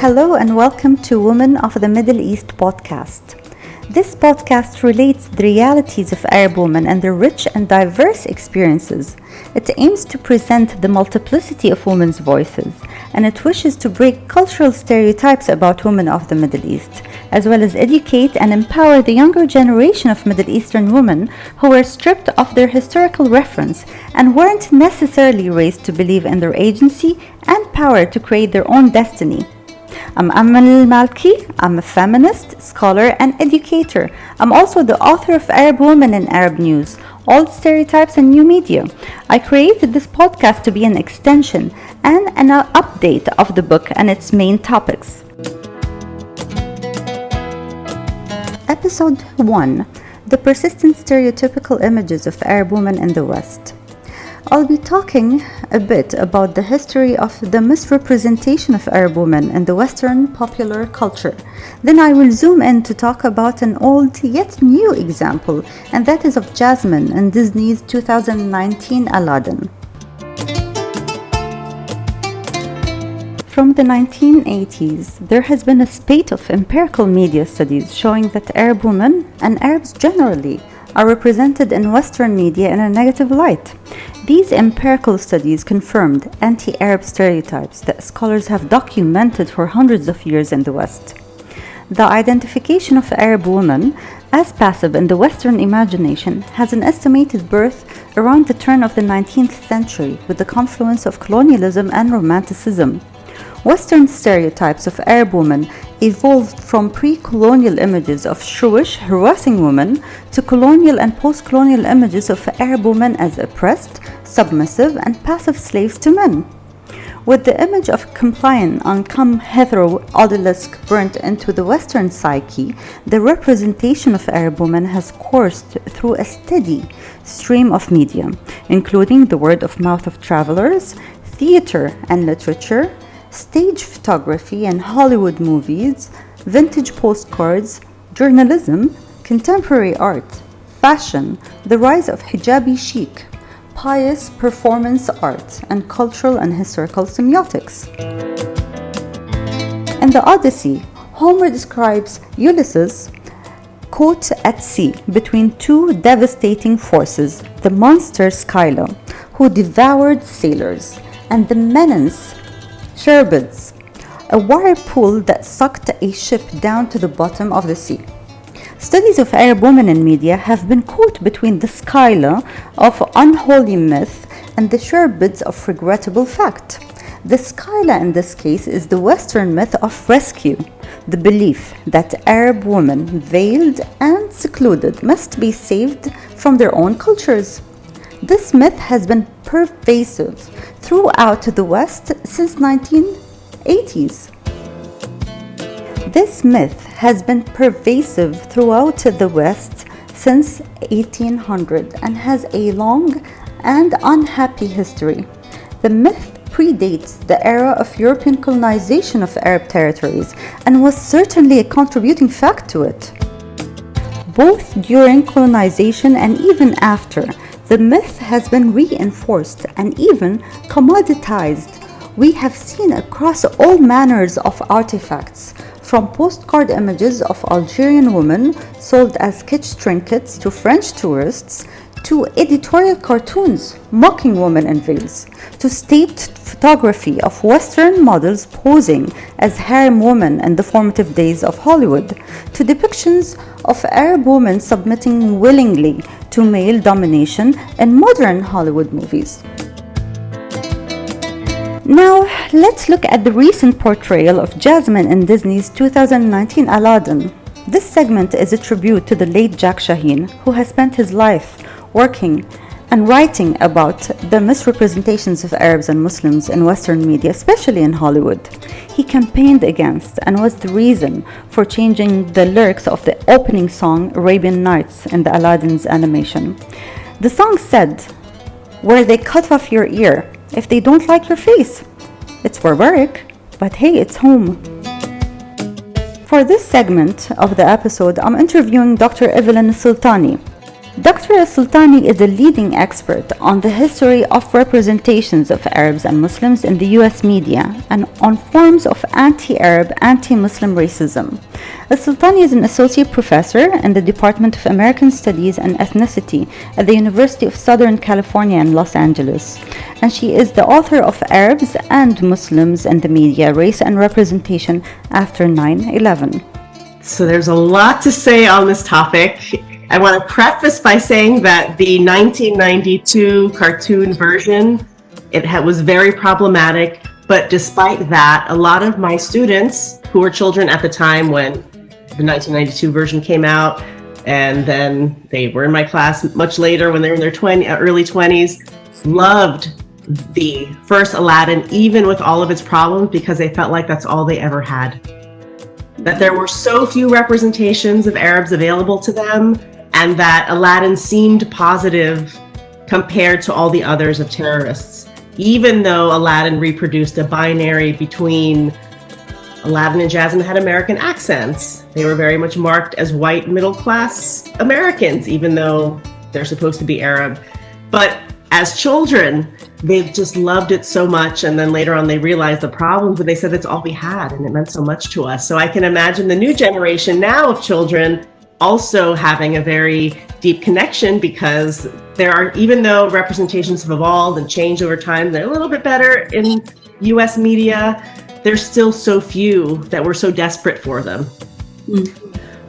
Hello and welcome to Women of the Middle East podcast. This podcast relates the realities of Arab women and their rich and diverse experiences. It aims to present the multiplicity of women's voices, and it wishes to break cultural stereotypes about women of the Middle East, as well as educate and empower the younger generation of Middle Eastern women who were stripped of their historical reference and weren't necessarily raised to believe in their agency and power to create their own destiny. I'm Amal Malki. I'm a feminist, scholar, and educator. I'm also the author of Arab Women in Arab News, Old Stereotypes and New Media. I created this podcast to be an extension and an update of the book and its main topics. Episode 1. The Persistent Stereotypical Images of Arab Women in the West. I'll be talking a bit about the history of the misrepresentation of Arab women in the Western popular culture. Then I will zoom in to talk about an old yet new example, and that is of Jasmine in Disney's 2019 Aladdin. From the 1980s, there has been a spate of empirical media studies showing that Arab women, and Arabs generally, are represented in Western media in a negative light. These empirical studies confirmed anti-Arab stereotypes that scholars have documented for hundreds of years in the West. The identification of Arab women as passive in the Western imagination has an estimated birth around the turn of the 19th century with the confluence of colonialism and Romanticism. Western stereotypes of Arab women evolved from pre-colonial images of shrewish, harassing women to colonial and post-colonial images of Arab women as oppressed, submissive, and passive slaves to men. With the image of compliant, uncome hetero odalisque burnt into the Western psyche, the representation of Arab women has coursed through a steady stream of media, including the word of mouth of travelers, theater and literature, stage photography and Hollywood movies, vintage postcards, journalism, contemporary art, fashion, the rise of hijabi chic, pious performance art, and cultural and historical semiotics. In the Odyssey, Homer describes Ulysses caught at sea between two devastating forces, the monster Scylla, who devoured sailors, and the menace Sherbets, a whirlpool that sucked a ship down to the bottom of the sea. Studies of Arab women in media have been caught between the Scylla of unholy myth and the Sherbets of regrettable fact. The Scylla in this case is the Western myth of rescue, the belief that Arab women, veiled and secluded, must be saved from their own cultures. This myth has been pervasive throughout the West since 1980s. This myth has been pervasive throughout the West since 1800 and has a long and unhappy history. The myth predates the era of European colonization of Arab territories and was certainly a contributing fact to it. Both during colonization and even after, the myth has been reinforced and even commoditized. We have seen across all manners of artifacts, from postcard images of Algerian women sold as kitsch trinkets to French tourists, to editorial cartoons mocking women in veils, to staged photography of Western models posing as harem women in the formative days of Hollywood, to depictions of Arab women submitting willingly to male domination in modern Hollywood movies. Now, let's look at the recent portrayal of Jasmine in Disney's 2019 Aladdin. This segment is a tribute to the late Jack Shaheen, who has spent his life working and writing about the misrepresentations of Arabs and Muslims in Western media, especially in Hollywood. He campaigned against and was the reason for changing the lyrics of the opening song Arabian Nights in the Aladdin's animation. The song said, "Where they cut off your ear if they don't like your face. It's barbaric, but hey, it's home." For this segment of the episode, I'm interviewing Dr. Evelyn AlSultany. Dr. AlSultany is a leading expert on the history of representations of Arabs and Muslims in the US media and on forms of anti-Arab, anti-Muslim racism. AlSultany is an associate professor in the Department of American Studies and Ethnicity at the University of Southern California in Los Angeles, and she is the author of Arabs and Muslims in the Media, Race and Representation After 9/11. So there's a lot to say on this topic. I want to preface by saying that the 1992 cartoon version, was very problematic, but despite that, a lot of my students who were children at the time when the 1992 version came out, and then they were in my class much later when they were in their early 20s, loved the first Aladdin, even with all of its problems, because they felt like that's all they ever had. That there were so few representations of Arabs available to them, and that Aladdin seemed positive compared to all the others of terrorists. Even though Aladdin reproduced a binary between Aladdin and Jasmine had American accents. They were very much marked as white middle-class Americans, even though they're supposed to be Arab. But as children, they just loved it so much, and then later on they realized the problems, but they said that's all we had, and it meant so much to us. So I can imagine the new generation now of children also having a very deep connection, because there are, even though representations have evolved and changed over time, they're a little bit better in US media, there's still so few that we're so desperate for them.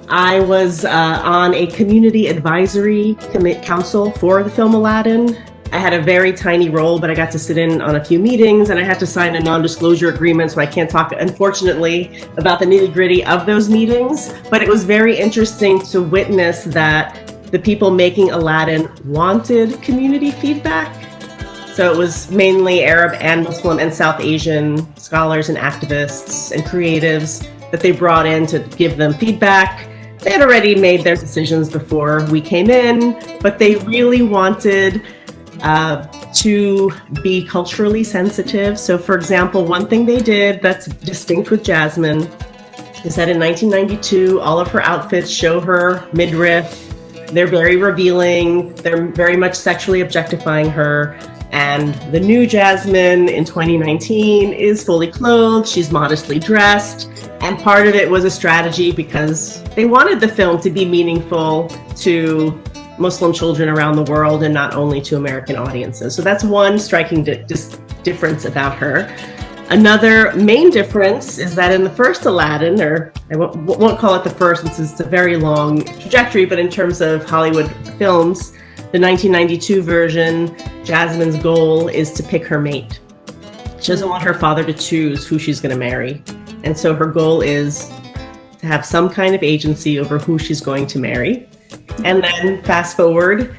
I was on a community advisory council for the film Aladdin. I had a very tiny role, but I got to sit in on a few meetings, and I had to sign a non-disclosure agreement, so I can't talk, unfortunately, about the nitty-gritty of those meetings. But it was very interesting to witness that the people making Aladdin wanted community feedback. So it was mainly Arab and Muslim and South Asian scholars and activists and creatives that they brought in to give them feedback. They had already made their decisions before we came in, but they really wanted to be culturally sensitive. So for example, one thing they did that's distinct with Jasmine is that in 1992, all of her outfits show her midriff. They're very revealing. They're very much sexually objectifying her. And the new Jasmine in 2019 is fully clothed. She's modestly dressed. And part of it was a strategy because they wanted the film to be meaningful to Muslim children around the world and not only to American audiences. So that's one striking difference about her. Another main difference is that in the first Aladdin, or I won't call it the first since it's a very long trajectory, but in terms of Hollywood films, the 1992 version, Jasmine's goal is to pick her mate. She doesn't want her father to choose who she's going to marry. And so her goal is to have some kind of agency over who she's going to marry. And then fast forward,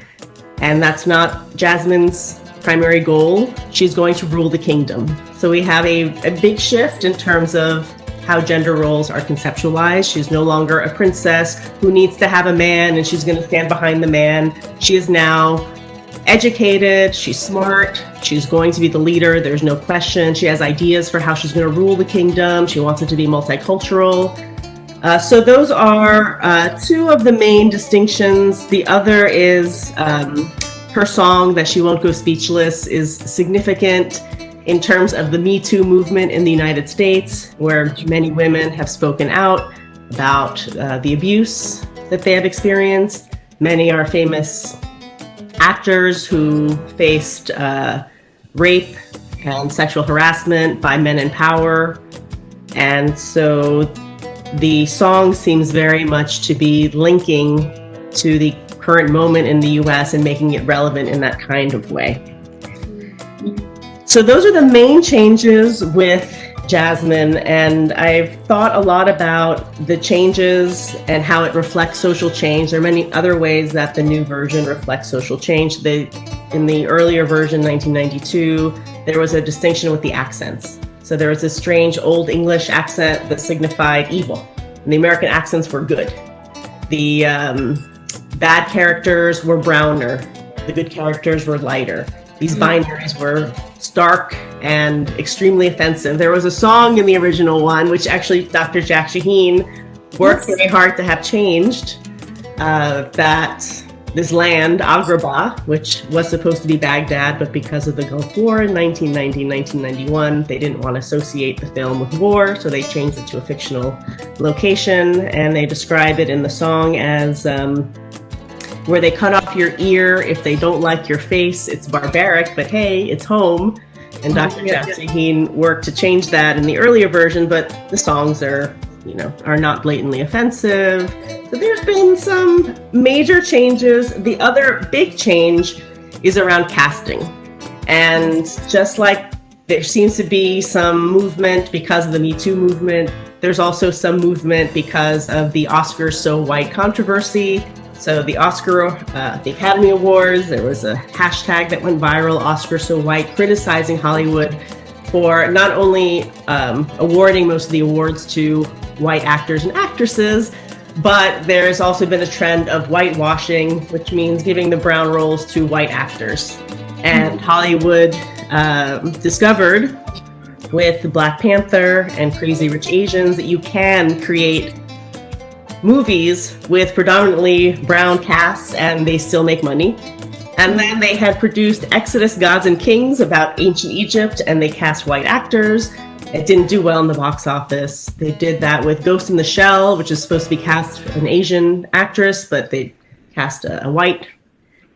and that's not Jasmine's primary goal. She's going to rule the kingdom. So we have a big shift in terms of how gender roles are conceptualized. She's no longer a princess who needs to have a man and she's going to stand behind the man. She is now educated, she's smart, she's going to be the leader, there's no question. She has ideas for how she's going to rule the kingdom. She wants it to be multicultural. So those are two of the main distinctions. The other is her song, That She Won't Go Speechless, is significant in terms of the Me Too movement in the United States, where many women have spoken out about the abuse that they have experienced. Many are famous actors who faced rape and sexual harassment by men in power. And so the song seems very much to be linking to the current moment in the US and making it relevant in that kind of way. So those are the main changes with Jasmine, and I've thought a lot about the changes and how it reflects social change. There are many other ways that the new version reflects social change. In the earlier version, 1992, there was a distinction with the accents. So there was this strange Old English accent that signified evil, and the American accents were good. The bad characters were browner, the good characters were lighter. These binaries were stark and extremely offensive. There was a song in the original one, which actually Dr. Jack Shaheen worked very hard to have changed, that this land, Agrabah, which was supposed to be Baghdad, but because of the Gulf War in 1990, 1991, they didn't want to associate the film with war, so they changed it to a fictional location, and they describe it in the song as where they cut off your ear if they don't like your face. It's barbaric, but hey, it's home. And Dr. Jasmine worked to change that in the earlier version, but the songs are not blatantly offensive. So there's been some major changes. The other big change is around casting. And just like there seems to be some movement because of the Me Too movement, there's also some movement because of the Oscars So White controversy. So the the Academy Awards, there was a hashtag that went viral, Oscar So White, criticizing Hollywood for not only awarding most of the awards to white actors and actresses, but there's also been a trend of whitewashing, which means giving the brown roles to white actors. And Hollywood discovered with Black Panther and Crazy Rich Asians that you can create movies with predominantly brown casts and they still make money. And then they had produced Exodus, Gods and Kings about ancient Egypt, and they cast white actors. It didn't do well in the box office. They did that with Ghost in the Shell, which is supposed to be cast an Asian actress, but they cast a white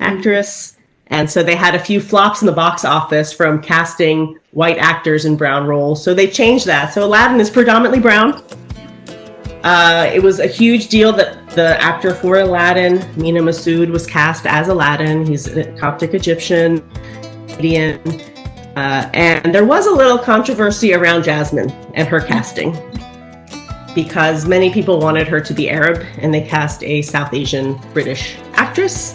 actress. And so they had a few flops in the box office from casting white actors in brown roles. So they changed that. So Aladdin is predominantly brown. It was a huge deal that the actor for Aladdin, Mina Massoud, was cast as Aladdin. He's a Coptic Egyptian, Indian. And there was a little controversy around Jasmine and her casting because many people wanted her to be Arab and they cast a South Asian British actress.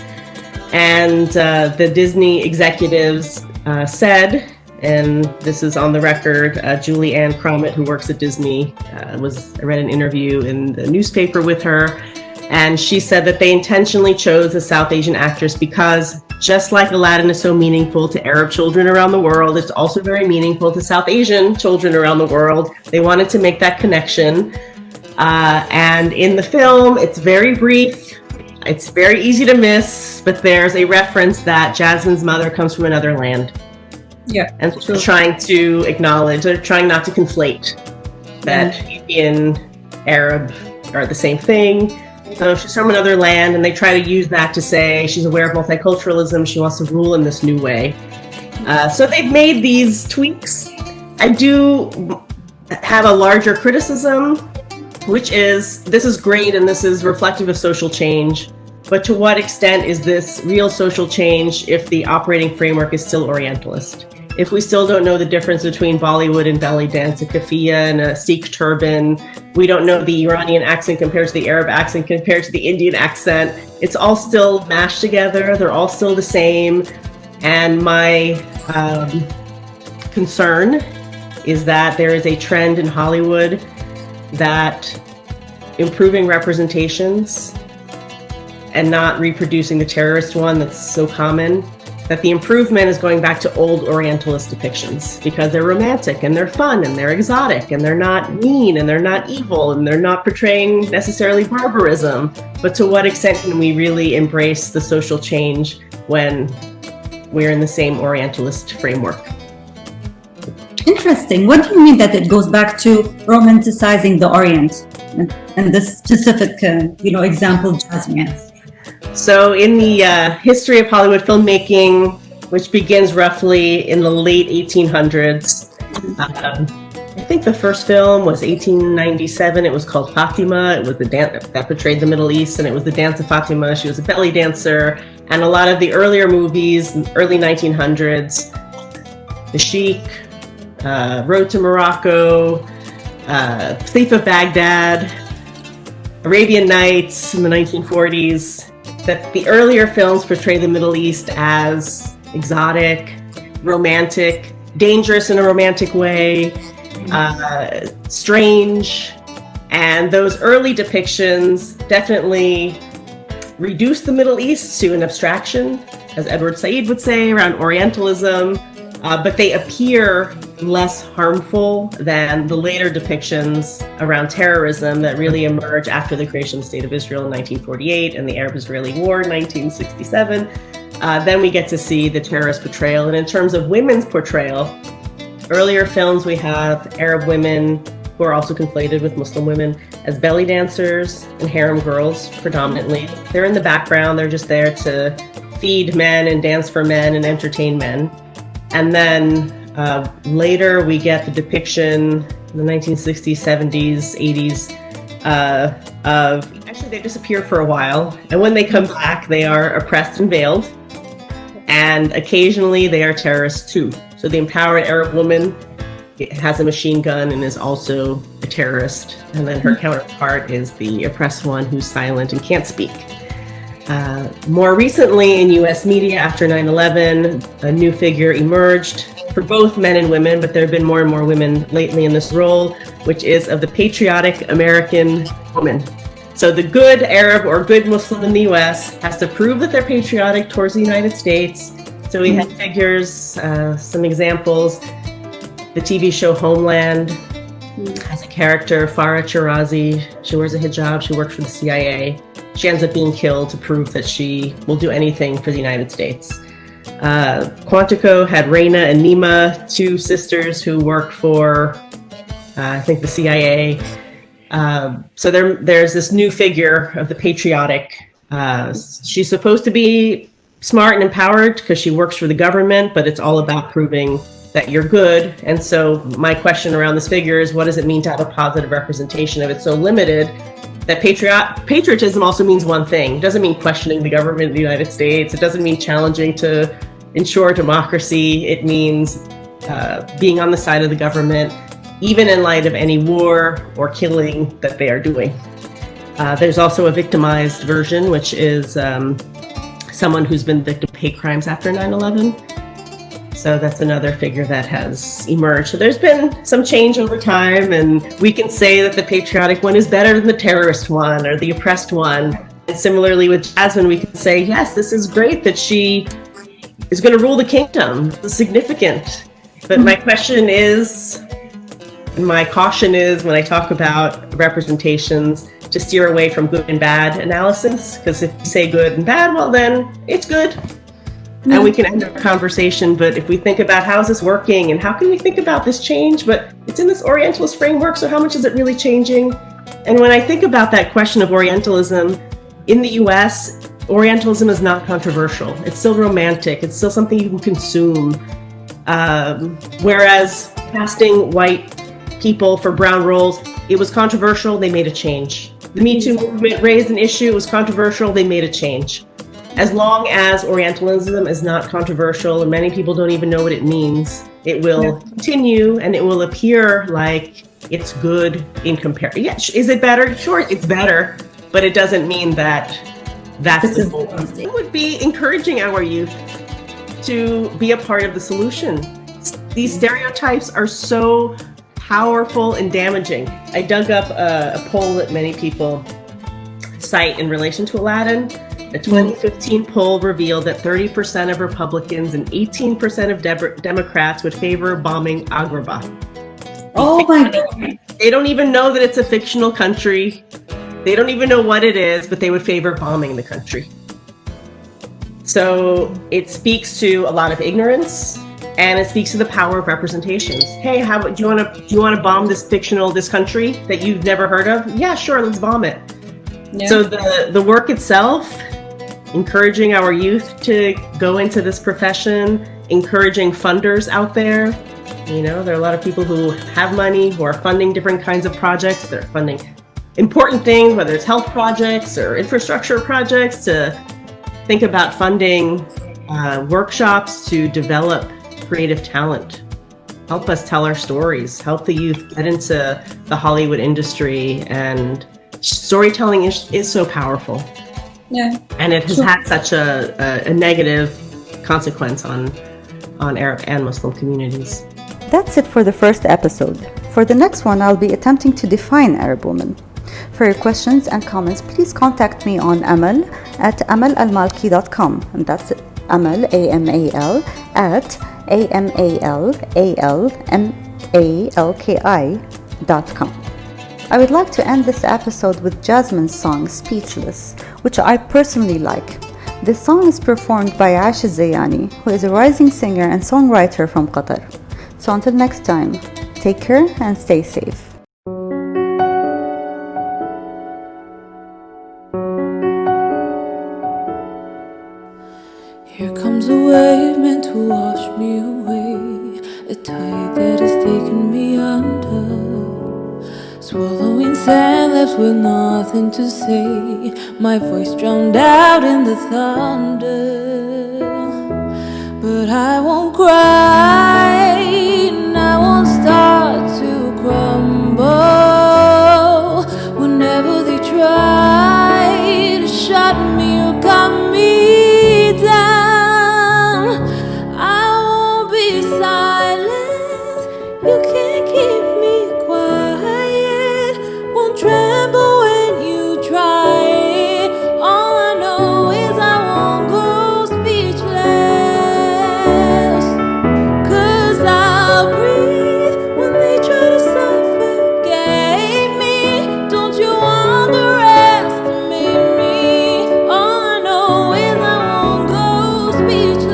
And the Disney executives said, and this is on the record, Julie Ann Crommett, who works at Disney, I read an interview in the newspaper with her, and she said that they intentionally chose a South Asian actress because just like Aladdin is so meaningful to Arab children around the world, it's also very meaningful to South Asian children around the world. They wanted to make that connection. And in the film, it's very brief. It's very easy to miss, but there's a reference that Jasmine's mother comes from another land. Yeah. And so they're trying to acknowledge, they're trying not to conflate that Indian, Arab are the same thing. So she's from another land, and they try to use that to say she's aware of multiculturalism, she wants to rule in this new way. So they've made these tweaks. I do have a larger criticism, which is, this is great and this is reflective of social change, but to what extent is this real social change if the operating framework is still Orientalist? If we still don't know the difference between Bollywood and belly dance, a kafia and a Sikh turban, we don't know the Iranian accent compared to the Arab accent compared to the Indian accent, it's all still mashed together, they're all still the same. And my concern is that there is a trend in Hollywood that improving representations and not reproducing the terrorist one that's so common, that the improvement is going back to old Orientalist depictions because they're romantic and they're fun and they're exotic and they're not mean and they're not evil and they're not portraying necessarily barbarism. But to what extent can we really embrace the social change when we're in the same Orientalist framework? Interesting. What do you mean that it goes back to romanticizing the Orient and this specific, example Jasmine? So in the history of Hollywood filmmaking, which begins roughly in the late 1800s, I think the first film was 1897. It was called Fatima. It was the dance that portrayed the Middle East, and it was the dance of Fatima. She was a belly dancer. And a lot of the earlier movies, early 1900s, The Sheik, Road to Morocco, Thief of Baghdad, Arabian Nights in the 1940s, that the earlier films portray the Middle East as exotic, romantic, dangerous in a romantic way, strange. And those early depictions definitely reduce the Middle East to an abstraction, as Edward Said would say, around Orientalism, but they appear less harmful than the later depictions around terrorism that really emerge after the creation of the State of Israel in 1948 and the Arab-Israeli War in 1967. Then we get to see the terrorist portrayal. And in terms of women's portrayal, earlier films we have Arab women who are also conflated with Muslim women as belly dancers and harem girls predominantly. They're in the background, they're just there to feed men and dance for men and entertain men. And then later we get the depiction in the 1960s, 70s, 80s of, actually they disappear for a while. And when they come back, they are oppressed and veiled. And occasionally they are terrorists too. So the empowered Arab woman has a machine gun and is also a terrorist. And then her counterpart is the oppressed one who's silent and can't speak. More recently in US media after 9/11, a new figure emerged for both men and women, but there have been more and more women lately in this role, which is of the patriotic American woman. So the good Arab or good Muslim in the US has to prove that they're patriotic towards the United States. So we have figures, some examples. The TV show Homeland has a character, Farah Shirazi. She wears a hijab, she works for the CIA. She ends up being killed to prove that she will do anything for the United States. Quantico had Reina and Nima, two sisters who work for, I think, the CIA. So there's this new figure of the patriotic. She's supposed to be smart and empowered because she works for the government, but it's all about proving that you're good. And so my question around this figure is, what does it mean to have a positive representation if it's so limited? That patriotism also means one thing. It doesn't mean questioning the government of the United States. It doesn't mean challenging to ensure democracy. It means being on the side of the government, even in light of any war or killing that they are doing. There's also a victimized version, which is someone who's been victim of hate crimes after 9/11. So that's another figure that has emerged. So there's been some change over time, and we can say that the patriotic one is better than the terrorist one or the oppressed one. And similarly with Jasmine, we can say, yes, this is great that she is going to rule the kingdom. It's significant. But my question is, my caution is when I talk about representations, to steer away from good and bad analysis, because if you say good and bad, well then it's good. And we can end our conversation, but if we think about how is this working and how can we think about this change, but it's in this Orientalist framework, so how much is it really changing? And when I think about that question of Orientalism, in the US, Orientalism is not controversial. It's still romantic. It's still something you can consume. Whereas casting white people for brown roles, it was controversial, they made a change. The Me Too movement raised an issue, it was controversial, they made a change. As long as Orientalism is not controversial and many people don't even know what it means, it will continue and it will appear like it's good in comparison. Yeah, is it better? Sure, it's better, but it doesn't mean that that's the goal. It would be encouraging our youth to be a part of the solution. These stereotypes are so powerful and damaging. I dug up a poll that many people cite in relation to Aladdin. A 2015 poll revealed that 30% of Republicans and 18% of Democrats would favor bombing Agrabah. Oh my God. They don't even know that it's a fictional country. They don't even know what it is, but they would favor bombing the country. So it speaks to a lot of ignorance, and it speaks to the power of representations. Hey, do you want to bomb this country that you've never heard of? Yeah, sure, let's bomb it. Yeah. So the work itself, encouraging our youth to go into this profession, encouraging funders out there. You know, there are a lot of people who have money, who are funding different kinds of projects. They're funding important things, whether it's health projects or infrastructure projects, to think about funding workshops to develop creative talent. Help us tell our stories, help the youth get into the Hollywood industry. And storytelling is so powerful. Yeah. And it has had such a negative consequence on Arab and Muslim communities. That's it for the first episode. For the next one, I'll be attempting to define Arab woman. For your questions and comments, please contact me on Amal at amalalmalki.com. And that's Amal, A-M-A-L, at AMALALMALKI.com. I would like to end this episode with Jasmine's song Speechless, which I personally like. This song is performed by Aisha Zayani, who is a rising singer and songwriter from Qatar. So until next time, take care and stay safe. Here comes a wave meant to wash me away, a tide that has taken me under. Swallowing sand left with nothing to say, my voice drowned out in the thunder. But I won't cry, and I won't start to crumble. Whenever they try to shut me or cut me down, I won't be silent. You can't keep me quiet. Won't tremble when you try it. All I know is I won't go speechless. 'Cause I'll breathe when they try to suffocate me. Don't you underestimate me. All I know is I won't go speechless.